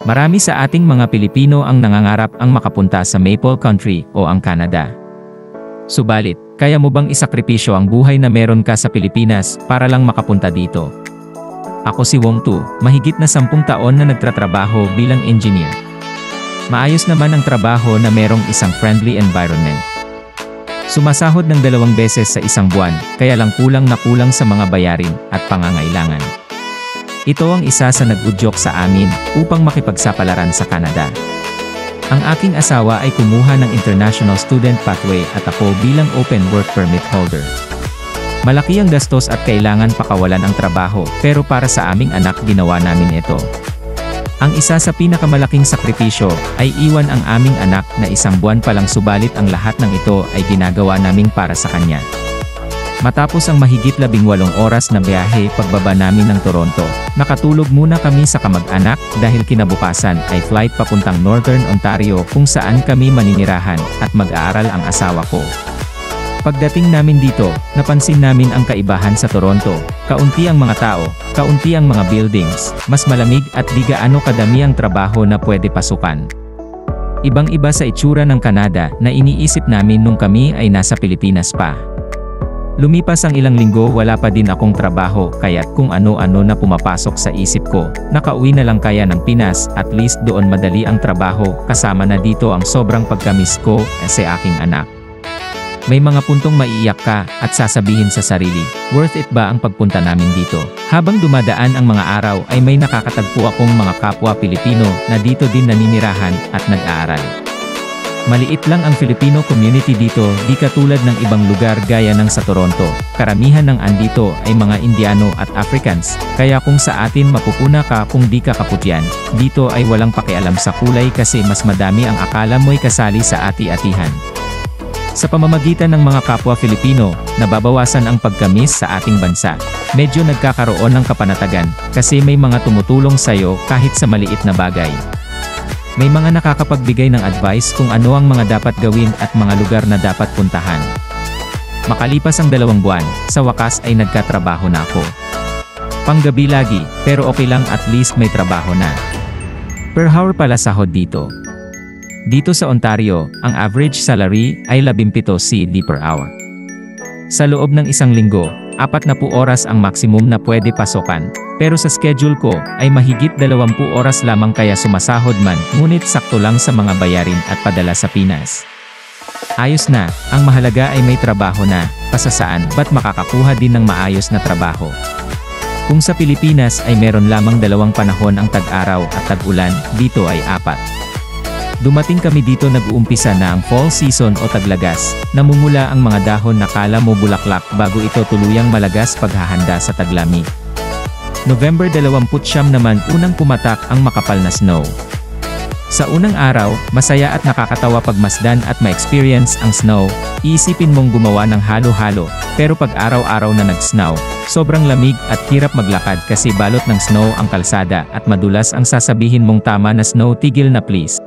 Marami sa ating mga Pilipino ang nangangarap ang makapunta sa Maple Country o ang Canada. Subalit, kaya mo bang isakripisyo ang buhay na meron ka sa Pilipinas para lang makapunta dito? Ako si Wong Tu, mahigit na 10 taon na nagtatrabaho bilang engineer. Maayos naman ang trabaho na merong isang friendly environment. Sumasahod ng 2 beses sa isang buwan, kaya lang kulang na kulang sa mga bayarin at pangangailangan. Ito ang isa sa nag-udyok sa amin upang makipagsapalaran sa Canada. Ang aking asawa ay kumuha ng International Student Pathway at ako bilang Open Work Permit holder. Malaki ang gastos at kailangan pakawalan ang trabaho, pero para sa aming anak ginawa namin ito. Ang isa sa pinakamalaking sakripisyo ay iwan ang aming anak na 1 buwan pa lang, subalit ang lahat ng ito ay ginagawa naming para sa kanya. Matapos ang mahigit 18 oras na biyahe pagbaba namin ng Toronto, nakatulog muna kami sa kamag-anak dahil kinabukasan ay flight papuntang Northern Ontario kung saan kami maninirahan at mag-aaral ang asawa ko. Pagdating namin dito, napansin namin ang kaibahan sa Toronto. Kaunti ang mga tao, kaunti ang mga buildings, mas malamig at di gaano kadami ang trabaho na pwede pasukan. Ibang-iba sa itsura ng Canada na iniisip namin nung kami ay nasa Pilipinas pa. Lumipas ang ilang linggo, wala pa din akong trabaho, kaya't kung ano-ano na pumapasok sa isip ko, nakauwi na lang kaya ng Pinas, at least doon madali ang trabaho, kasama na dito ang sobrang pagkamiss ko sa aking anak. May mga puntong maiiyak ka at sasabihin sa sarili, worth it ba ang pagpunta namin dito? Habang dumadaan ang mga araw ay may nakakatagpo akong mga kapwa Pilipino na dito din naninirahan at nag-aaral. Maliit lang ang Filipino community dito, di katulad ng ibang lugar gaya ng sa Toronto. Karamihan ng andito ay mga Indiano at Africans, kaya kung sa atin mapupuna ka kung di ka kaputyan, dito ay walang pakialam sa kulay kasi mas madami ang akala mo'y kasali sa ati-atihan. Sa pamamagitan ng mga kapwa Filipino, nababawasan ang pagkamis sa ating bansa. Medyo nagkakaroon ng kapanatagan, kasi may mga tumutulong sa'yo kahit sa maliit na bagay. May mga nakakapagbigay ng advice kung ano ang mga dapat gawin at mga lugar na dapat puntahan. Makalipas ang 2 buwan, sa wakas ay nagkatrabaho na ako. Panggabi lagi, pero okay lang, at least may trabaho na. Per hour pala sahod dito. Dito sa Ontario, ang average salary ay 17 CAD per hour. Sa loob ng 1 linggo, 40 oras ang maximum na pwede pasokan. Pero sa schedule ko, ay mahigit 20 oras lamang, kaya sumasahod man, ngunit sakto lang sa mga bayarin at padala sa Pinas. Ayos na, ang mahalaga ay may trabaho na, pasasaan, ba't makakakuha din ng maayos na trabaho. Kung sa Pilipinas ay meron lamang 2 panahon, ang tag-araw at tag-ulan, dito ay 4. Dumating kami dito, nag-uumpisa na ang fall season o taglagas, namumula ang mga dahon na kala mo bulaklak bago ito tuluyang malagas paghahanda sa taglamig. November 29 naman unang pumatak ang makapal na snow. Sa unang araw, masaya at nakakatawa pagmasdan at ma-experience ang snow, iisipin mong gumawa ng halo-halo, pero pag araw-araw na nag-snow, sobrang lamig at hirap maglakad kasi balot ng snow ang kalsada at madulas ang sasabihin mong tama na snow, tigil na please.